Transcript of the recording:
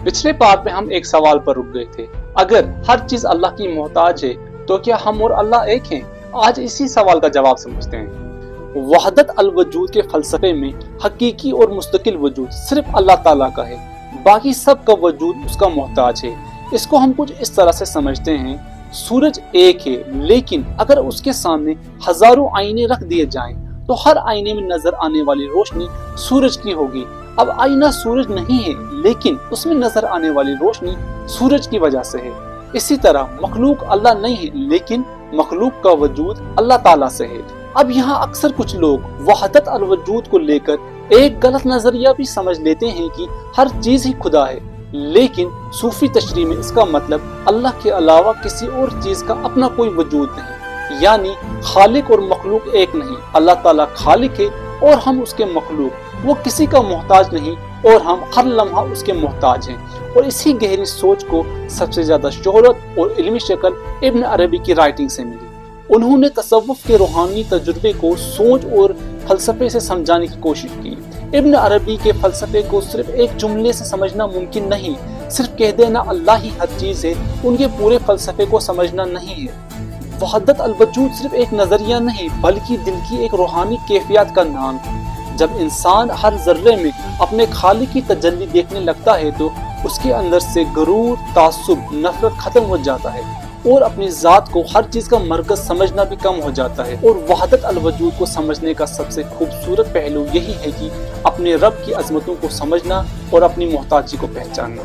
पिछले पार्ट में हम एक सवाल पर रुक गए थे, अगर हर चीज अल्लाह की मोहताज है तो क्या हम और अल्लाह एक हैं? आज इसी सवाल का जवाब समझते हैं। वहदत अल वजूद के फलसफे में हकीकी और मुस्तकिल वजूद सिर्फ अल्लाह ताला का है, बाकी सब का वजूद उसका मोहताज है। इसको हम कुछ इस तरह से समझते हैं, सूरज एक है, लेकिन अगर उसके सामने हजारों आईने रख दिए जाएं तो हर आईने में नजर आने वाली रोशनी सूरज की होगी। अब आईना सूरज नहीं है, लेकिन उसमें नजर आने वाली रोशनी सूरज की वजह से है। इसी तरह मखलूक अल्लाह नहीं है, लेकिन मखलूक का वजूद अल्लाह ताला से है। अब यहाँ अक्सर कुछ लोग वहदत अल वजूद को लेकर एक गलत नजरिया भी समझ लेते हैं कि हर चीज ही खुदा है, लेकिन सूफी तशरीह में इसका मतलब अल्लाह के अलावा किसी और चीज का अपना कोई वजूद नहीं, यानी खालिक और मखलूक एक नहीं। अल्लाह ताला खालिक है और हम उसके मखलूक, वो किसी का मोहताज नहीं और हम हर लम्हा उसके मोहताज हैं। और इसी गहरी सोच को सबसे ज्यादा शोहरत और इल्मी शक्ल इब्न अरबी की राइटिंग से मिली। उन्होंने तसव्वुफ के रूहानी तजुर्बे को सोच और फलसफे से समझाने की कोशिश की। इब्न अरबी के फलसफे को सिर्फ एक जुमले से समझना मुमकिन नहीं, सिर्फ कह देना अल्लाह ही हर चीज है उनके पूरे फलसफे को समझना नहीं है। वहदत अल वजूद सिर्फ एक नजरिया नहीं, बल्कि दिल की एक रूहानी कैफियत का नाम है। जब इंसान हर जर्रे में अपने खालिक की तजल्ली देखने लगता है तो उसके अंदर से गरूर, तासुब, नफरत खत्म हो जाता है और अपनी जात को हर चीज का मरकज समझना भी कम हो जाता है। और वहदत अल वजूद को समझने का सबसे खूबसूरत पहलू यही है कि अपने रब की अजमतों को समझना और अपनी मोहताजी को पहचानना।